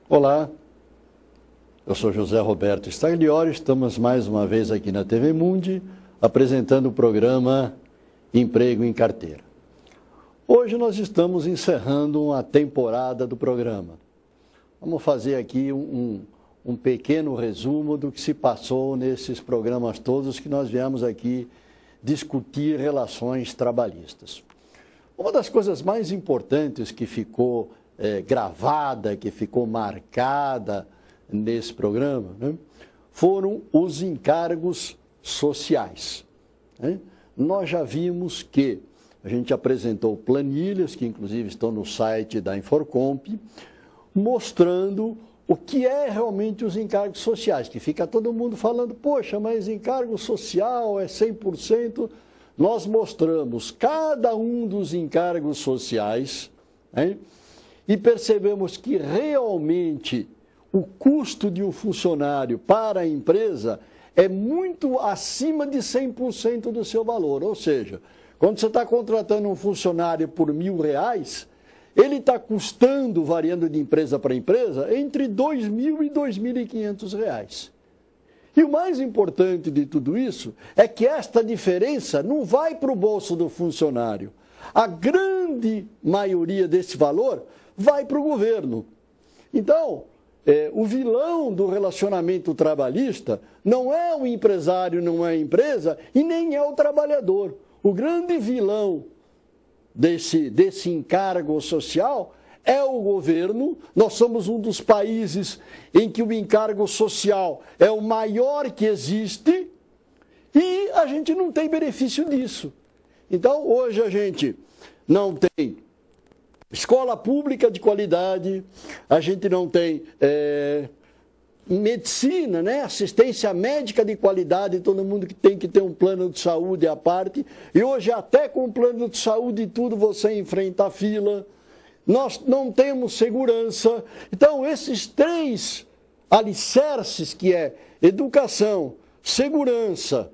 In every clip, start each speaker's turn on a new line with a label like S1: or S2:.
S1: Olá, eu sou José Roberto Stagliori, estamos mais uma vez aqui na TV Mundi, apresentando o programa Emprego em Carteira. Hoje nós estamos encerrando a temporada do programa. Vamos fazer aqui um pequeno resumo do que se passou nesses programas todos que nós viemos aqui discutir relações trabalhistas. Uma das coisas mais importantes que ficou gravada, que ficou marcada nesse programa, né, foram os encargos sociais. Né? Nós já vimos que a gente apresentou planilhas, que inclusive estão no site da Inforcomp, mostrando o que é realmente os encargos sociais, que fica todo mundo falando, poxa, mas encargo social é 100%. Nós mostramos cada um dos encargos sociais, né, e percebemos que realmente o custo de um funcionário para a empresa é muito acima de 100% do seu valor. Ou seja, quando você está contratando um funcionário por R$1.000, ele está custando, variando de empresa para empresa, entre R$2.000 e R$2.500. E o mais importante de tudo isso é que esta diferença não vai para o bolso do funcionário. A grande maioria desse valor vai para o governo. Então, o vilão do relacionamento trabalhista não é o empresário, não é a empresa e nem é o trabalhador. O grande vilão desse encargo social é o governo. Nós somos um dos países em que o encargo social é o maior que existe e a gente não tem benefício disso. Então, hoje a gente não tem escola pública de qualidade, a gente não tem medicina, né? Assistência médica de qualidade, todo mundo que tem que ter um plano de saúde à parte. E hoje, até com o plano de saúde e tudo, você enfrenta a fila. Nós não temos segurança. Então, esses três alicerces, que é educação, segurança,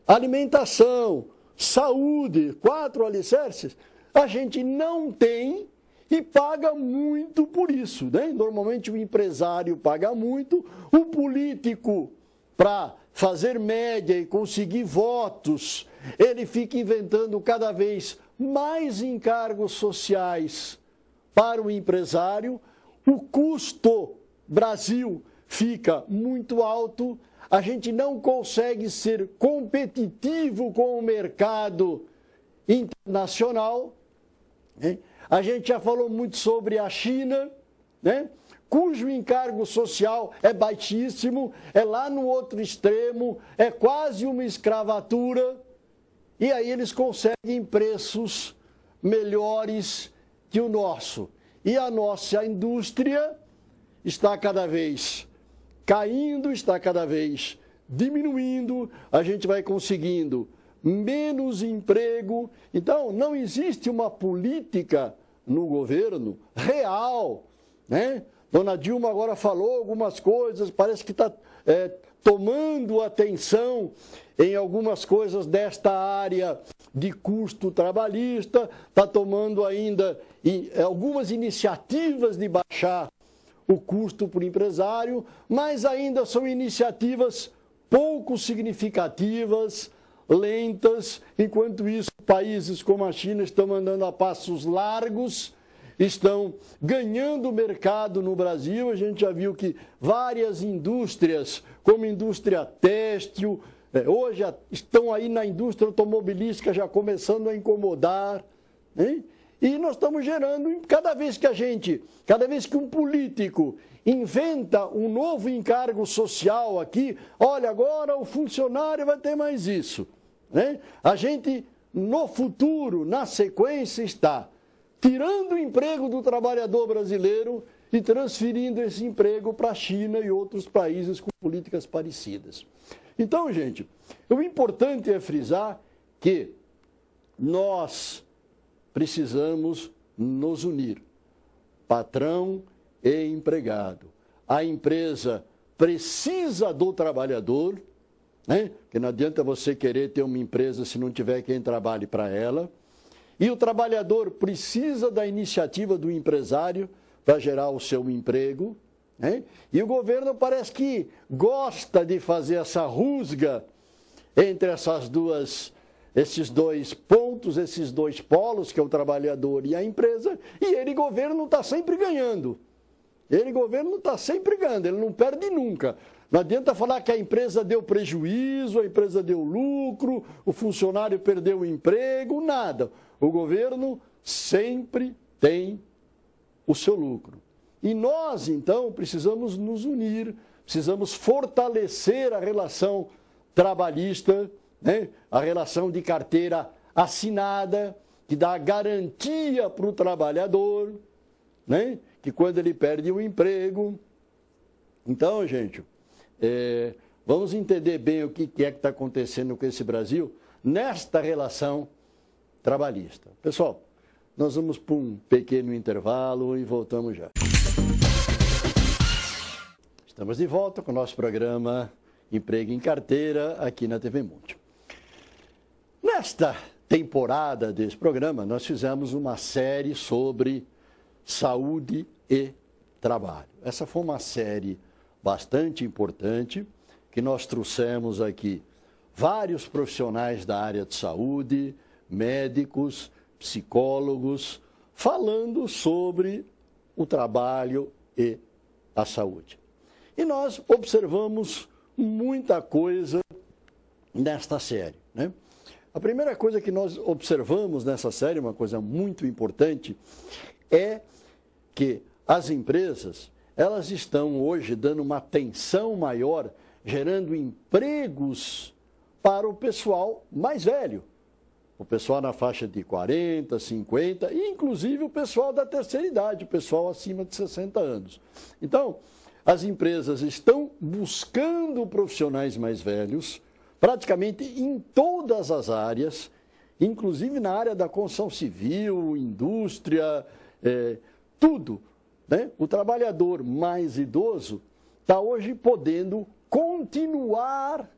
S1: alimentação, saúde, 4 alicerces, a gente não tem e paga muito por isso, né? Normalmente o empresário paga muito, o político, para fazer média e conseguir votos, ele fica inventando cada vez mais encargos sociais para o empresário, o custo Brasil fica muito alto, a gente não consegue ser competitivo com o mercado internacional. A gente já falou muito sobre a China, né, cujo encargo social é baixíssimo, é lá no outro extremo, é quase uma escravatura, e aí eles conseguem preços melhores que o nosso. E a nossa indústria está cada vez caindo, está cada vez diminuindo, a gente vai conseguindo menos emprego. Então, não existe uma política no governo real, né? Dona Dilma agora falou algumas coisas, parece que está tomando atenção em algumas coisas desta área de custo trabalhista, está tomando ainda algumas iniciativas de baixar o custo para o empresário, mas ainda são iniciativas pouco significativas, lentas. Enquanto isso, países como a China estão andando a passos largos, estão ganhando mercado no Brasil. A gente já viu que várias indústrias, como a indústria têxtil, hoje estão aí na indústria automobilística já começando a incomodar, né? E nós estamos gerando, cada vez que um político inventa um novo encargo social aqui, olha, agora o funcionário vai ter mais isso, né? A gente, no futuro, na sequência, está tirando o emprego do trabalhador brasileiro e transferindo esse emprego para a China e outros países com políticas parecidas. Então, gente, o importante é frisar que nós precisamos nos unir, patrão e empregado. A empresa precisa do trabalhador, né? Porque não adianta você querer ter uma empresa se não tiver quem trabalhe para ela. E o trabalhador precisa da iniciativa do empresário para gerar o seu emprego, né? E o governo parece que gosta de fazer essa rusga entre esses dois pontos, esses dois polos, que é o trabalhador e a empresa, e ele, governo, está sempre ganhando. Ele, governo, está sempre ganhando, ele não perde nunca. Não adianta falar que a empresa deu prejuízo, a empresa deu lucro, o funcionário perdeu o emprego, nada. O governo sempre tem o seu lucro. E nós, então, precisamos nos unir, precisamos fortalecer a relação trabalhista, né? A relação de carteira assinada, que dá garantia para o trabalhador, né? Que quando ele perde o emprego. Então, gente, vamos entender bem o que é que está acontecendo com esse Brasil nesta relação trabalhista. Pessoal, nós vamos para um pequeno intervalo e voltamos já. Estamos de volta com o nosso programa Emprego em Carteira aqui na TV Mundi. Nesta temporada desse programa, nós fizemos uma série sobre saúde e trabalho. Essa foi uma série bastante importante, que nós trouxemos aqui vários profissionais da área de saúde, médicos, psicólogos, falando sobre o trabalho e a saúde. E nós observamos muita coisa nesta série, né? A primeira coisa que nós observamos nessa série, uma coisa muito importante, é que as empresas, elas estão hoje dando uma atenção maior, gerando empregos para o pessoal mais velho. O pessoal na faixa de 40, 50 e inclusive o pessoal da terceira idade, o pessoal acima de 60 anos. Então, as empresas estão buscando profissionais mais velhos, praticamente em todas as áreas, inclusive na área da construção civil, indústria, tudo, né? O trabalhador mais idoso está hoje podendo continuar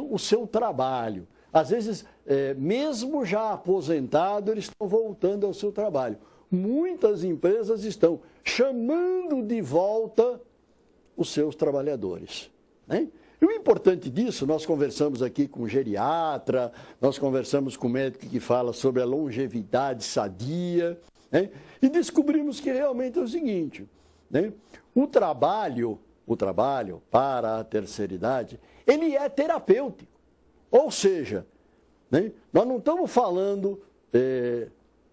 S1: o seu trabalho. Às vezes, mesmo já aposentado, eles estão voltando ao seu trabalho. Muitas empresas estão chamando de volta os seus trabalhadores, né? E o importante disso, nós conversamos aqui com um geriatra, nós conversamos com um médico que fala sobre a longevidade sadia, né? E descobrimos que realmente é o seguinte, né? O trabalho para a terceira idade, ele é terapêutico. Ou seja, né? Nós não estamos falando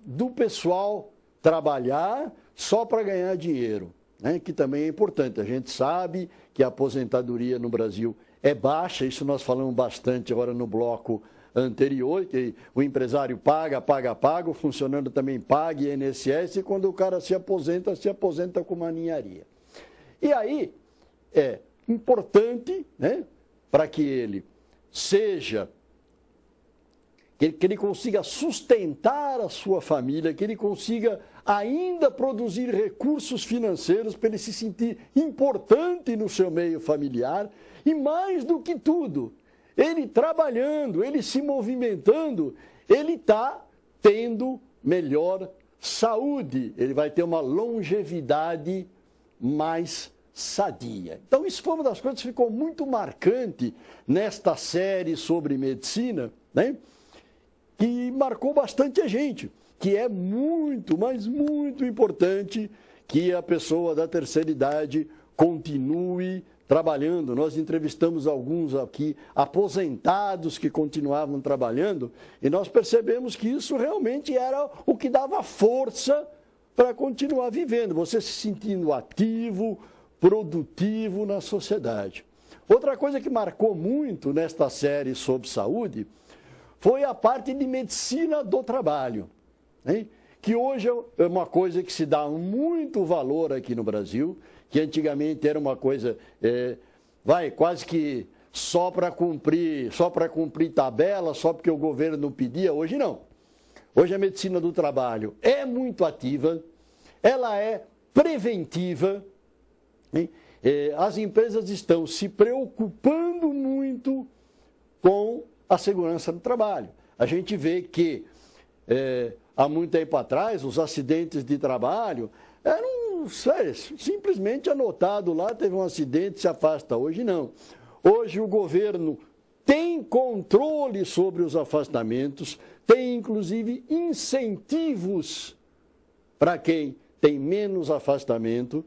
S1: do pessoal trabalhar só para ganhar dinheiro, né? Que também é importante. A gente sabe que a aposentadoria no Brasil é baixa, isso nós falamos bastante agora no bloco anterior, que o empresário paga, o funcionário também paga INSS, e quando o cara se aposenta com uma ninharia. E aí é importante, né, para que ele seja, que ele consiga sustentar a sua família, que ele consiga ainda produzir recursos financeiros para ele se sentir importante no seu meio familiar e, mais do que tudo, ele trabalhando, ele se movimentando, ele está tendo melhor saúde, ele vai ter uma longevidade mais sadia. Então, isso foi uma das coisas que ficou muito marcante nesta série sobre medicina, né? Que marcou bastante a gente, que é muito, mas muito importante que a pessoa da terceira idade continue trabalhando. Nós entrevistamos alguns aqui aposentados que continuavam trabalhando e nós percebemos que isso realmente era o que dava força para continuar vivendo, você se sentindo ativo, produtivo na sociedade. Outra coisa que marcou muito nesta série sobre saúde foi a parte de medicina do trabalho, né? Que hoje é uma coisa que se dá muito valor aqui no Brasil, que antigamente era uma coisa, quase que só para cumprir tabela, só porque o governo não pedia. Hoje não. Hoje a medicina do trabalho é muito ativa, ela é preventiva, né? As empresas estão se preocupando muito com a segurança do trabalho. A gente vê que há muito tempo atrás, os acidentes de trabalho, era simplesmente anotado lá, teve um acidente, se afasta. Hoje não. Hoje o governo tem controle sobre os afastamentos, tem inclusive incentivos para quem tem menos afastamento.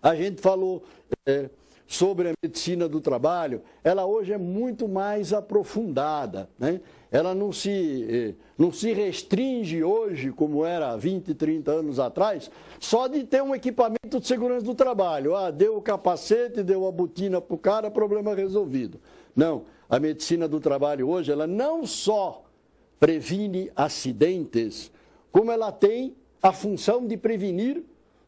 S1: A gente falou sobre a medicina do trabalho, ela hoje é muito mais aprofundada, né? Ela não se restringe hoje, como era há 20, 30 anos atrás, só de ter um equipamento de segurança do trabalho. Ah, deu o capacete, deu a botina para o cara, problema resolvido. Não, a medicina do trabalho hoje, ela não só previne acidentes, como ela tem a função de prevenir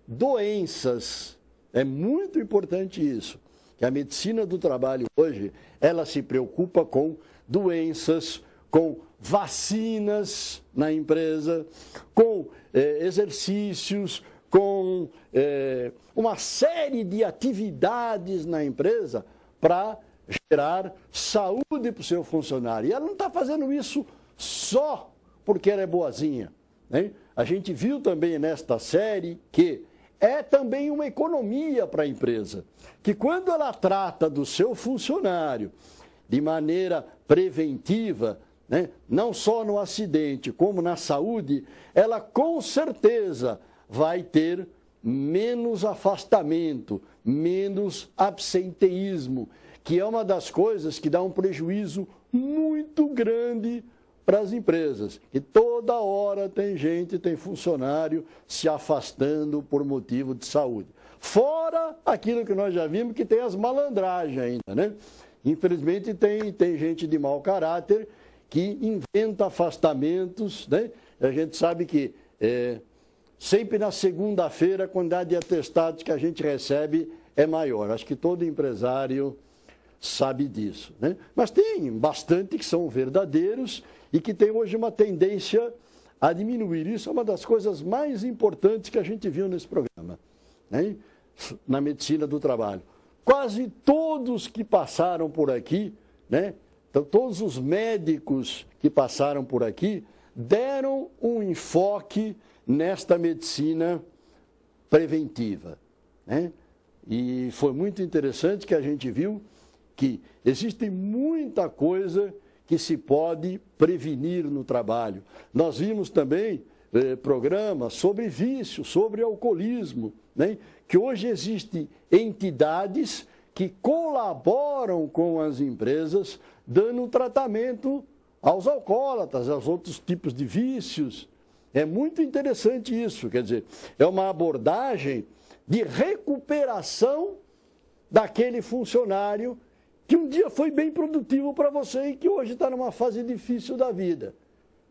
S1: doenças. É muito importante isso, que a medicina do trabalho hoje, ela se preocupa com doenças, com vacinas na empresa, com exercícios, com uma série de atividades na empresa para gerar saúde para o seu funcionário. E ela não está fazendo isso só porque ela é boazinha, né? A gente viu também nesta série que é também uma economia para a empresa, que quando ela trata do seu funcionário de maneira preventiva, né, não só no acidente, como na saúde, ela com certeza vai ter menos afastamento, menos absenteísmo, que é uma das coisas que dá um prejuízo muito grande para as empresas. E toda hora tem gente, tem funcionário se afastando por motivo de saúde. Fora aquilo que nós já vimos, que tem as malandragens ainda, né? Infelizmente tem gente de mau caráter que inventa afastamentos, né? A gente sabe que sempre na segunda-feira a quantidade de atestados que a gente recebe é maior. Acho que todo empresário sabe disso, né? Mas tem bastante que são verdadeiros e que tem hoje uma tendência a diminuir. Isso é uma das coisas mais importantes que a gente viu nesse programa, né? Na medicina do trabalho. Quase todos que passaram por aqui, né? Então, todos os médicos que passaram por aqui deram um enfoque nesta medicina preventiva, né? E foi muito interessante que a gente viu que existe muita coisa que se pode prevenir no trabalho. Nós vimos também programas sobre vício, sobre alcoolismo, né? Que hoje existem entidades que colaboram com as empresas, dando tratamento aos alcoólatras, aos outros tipos de vícios. É muito interessante isso, quer dizer, é uma abordagem de recuperação daquele funcionário que um dia foi bem produtivo para você e que hoje está numa fase difícil da vida,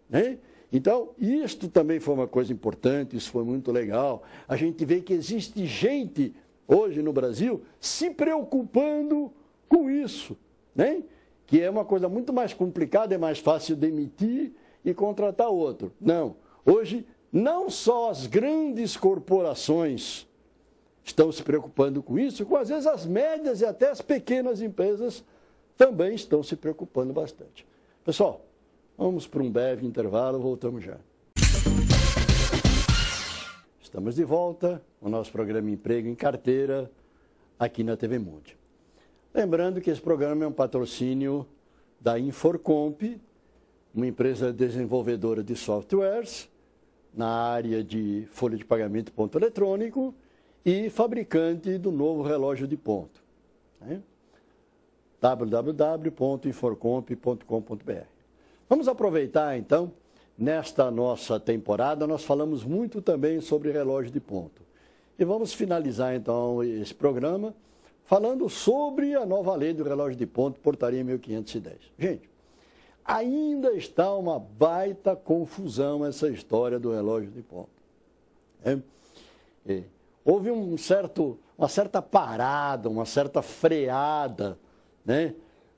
S1: né? Então, isto também foi uma coisa importante, isso foi muito legal. A gente vê que existe gente hoje no Brasil se preocupando com isso, né? Que é uma coisa muito mais complicada, é mais fácil demitir e contratar outro. Não, hoje não só as grandes corporações estão se preocupando com isso, como às vezes as médias e até as pequenas empresas também estão se preocupando bastante. Pessoal, vamos para um breve intervalo, voltamos já. Estamos de volta no nosso programa Emprego em Carteira, aqui na TV Mundi. Lembrando que esse programa é um patrocínio da Inforcomp, uma empresa desenvolvedora de softwares na área de folha de pagamento e ponto eletrônico, e fabricante do novo relógio de ponto, né? www.inforcomp.com.br. Vamos aproveitar, então, nesta nossa temporada, nós falamos muito também sobre relógio de ponto. E vamos finalizar, então, esse programa falando sobre a nova lei do relógio de ponto, portaria 1510. Gente, ainda está uma baita confusão essa história do relógio de ponto, né? Houve uma certa parada, uma certa freada, né,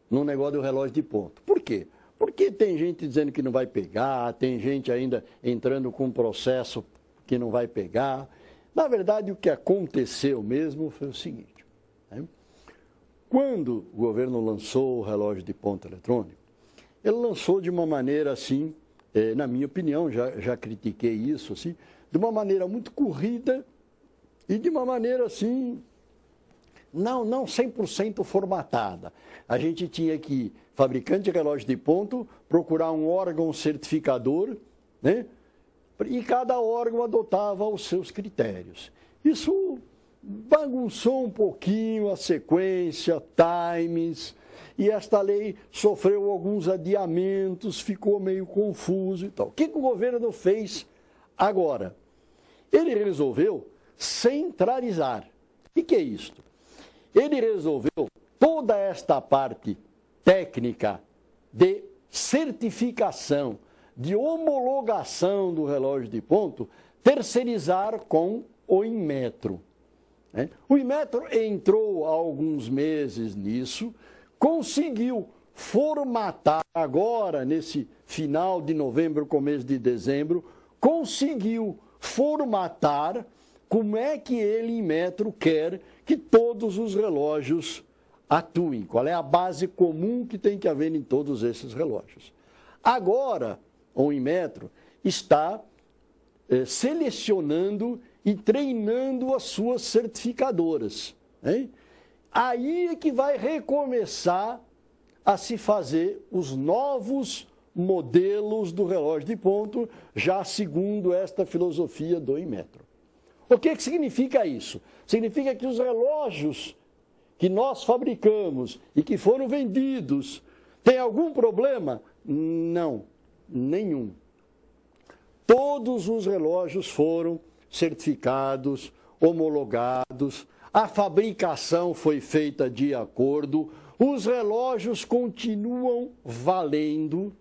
S1: no negócio do relógio de ponto. Por quê? Porque tem gente dizendo que não vai pegar, tem gente ainda entrando com um processo que não vai pegar. Na verdade, o que aconteceu mesmo foi o seguinte, né? Quando o governo lançou o relógio de ponto eletrônico, ele lançou de uma maneira assim, na minha opinião, já critiquei isso, assim, de uma maneira muito corrida e de uma maneira assim, não 100% formatada. A gente tinha que, fabricante de relógio de ponto, procurar um órgão certificador, né? E cada órgão adotava os seus critérios. Isso bagunçou um pouquinho a sequência, times, e esta lei sofreu alguns adiamentos, ficou meio confuso e tal. O que o governo fez agora? Ele resolveu centralizar. O que é isto? Ele resolveu toda esta parte técnica de certificação, de homologação do relógio de ponto, terceirizar com o Inmetro. O Inmetro entrou há alguns meses nisso, conseguiu formatar agora, nesse final de novembro, começo de dezembro, conseguiu formatar como é que ele, Inmetro, quer que todos os relógios atuem, qual é a base comum que tem que haver em todos esses relógios. Agora, o Inmetro está selecionando e treinando as suas certificadoras. Hein? Aí é que vai recomeçar a se fazer os novos modelos do relógio de ponto, já segundo esta filosofia do Inmetro. O que significa isso? Significa que os relógios que nós fabricamos e que foram vendidos têm algum problema? Não, nenhum. Todos os relógios foram certificados, homologados, a fabricação foi feita de acordo, os relógios continuam valendo.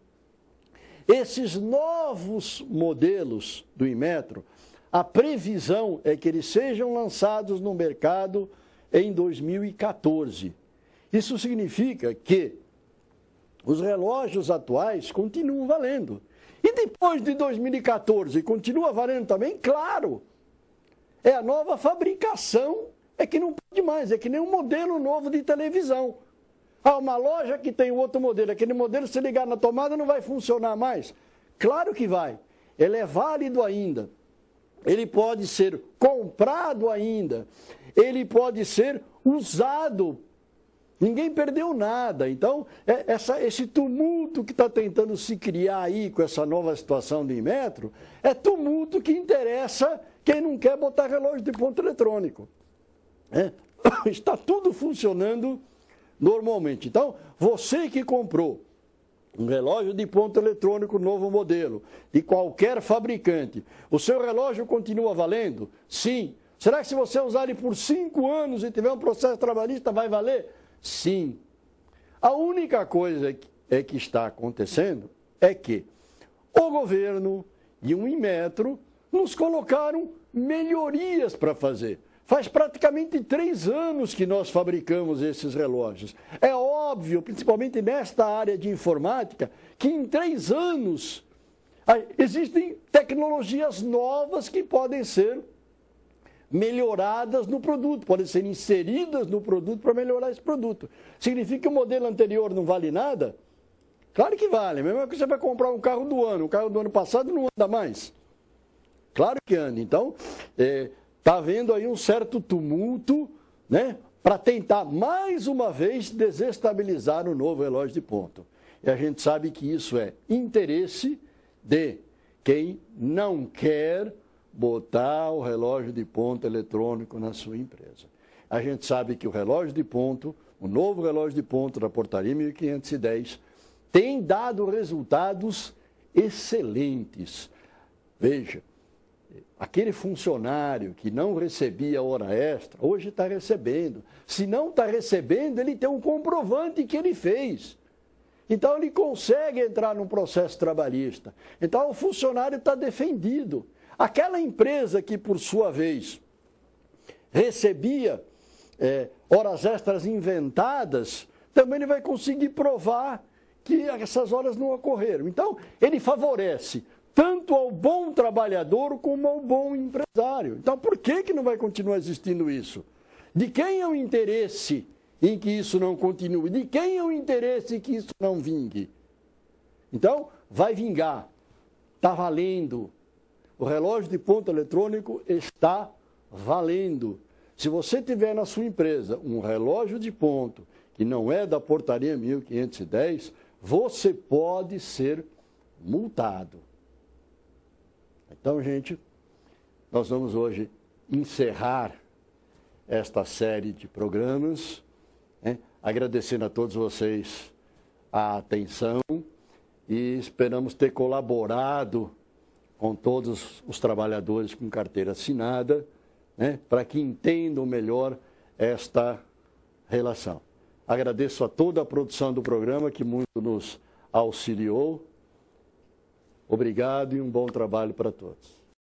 S1: Esses novos modelos do Inmetro, a previsão é que eles sejam lançados no mercado em 2014. Isso significa que os relógios atuais continuam valendo. E depois de 2014, continua valendo também? Claro! É a nova fabricação, é que não pode mais, é que nem um modelo novo de televisão. Ah, uma loja que tem outro modelo, aquele modelo, se ligar na tomada, não vai funcionar mais? Claro que vai. Ele é válido ainda. Ele pode ser comprado ainda. Ele pode ser usado. Ninguém perdeu nada. Então, esse tumulto que está tentando se criar aí com essa nova situação do Inmetro, é tumulto que interessa quem não quer botar relógio de ponto eletrônico. Está tudo funcionando normalmente. Então, você que comprou um relógio de ponto eletrônico novo modelo, de qualquer fabricante, o seu relógio continua valendo? Sim. Será que se você usar ele por 5 anos e tiver um processo trabalhista, vai valer? Sim. A única coisa que está acontecendo é que o governo e o Inmetro nos colocaram melhorias para fazer. Faz praticamente 3 anos que nós fabricamos esses relógios. É óbvio, principalmente nesta área de informática, que em 3 anos existem tecnologias novas que podem ser melhoradas no produto, podem ser inseridas no produto para melhorar esse produto. Significa que o modelo anterior não vale nada? Claro que vale. Mesmo que você vai comprar um carro do ano, o carro do ano passado não anda mais. Claro que anda. Então, está havendo aí um certo tumulto, né, para tentar mais uma vez desestabilizar o novo relógio de ponto. E a gente sabe que isso é interesse de quem não quer botar o relógio de ponto eletrônico na sua empresa. A gente sabe que o relógio de ponto, o novo relógio de ponto da portaria 1510, tem dado resultados excelentes. Veja, aquele funcionário que não recebia hora extra, hoje está recebendo. Se não está recebendo, ele tem um comprovante que ele fez. Então, ele consegue entrar num processo trabalhista. Então, o funcionário está defendido. Aquela empresa que, por sua vez, recebia horas extras inventadas, também ele vai conseguir provar que essas horas não ocorreram. Então, ele favorece tanto ao bom trabalhador como ao bom empresário. Então, por que não vai continuar existindo isso? De quem é o interesse em que isso não continue? De quem é o interesse em que isso não vingue? Então, vai vingar. Está valendo. O relógio de ponto eletrônico está valendo. Se você tiver na sua empresa um relógio de ponto que não é da portaria 1510, você pode ser multado. Então, gente, nós vamos hoje encerrar esta série de programas, né? Agradecendo a todos vocês a atenção e esperamos ter colaborado com todos os trabalhadores com carteira assinada, né? Para que entendam melhor esta relação. Agradeço a toda a produção do programa que muito nos auxiliou. Obrigado e um bom trabalho para todos.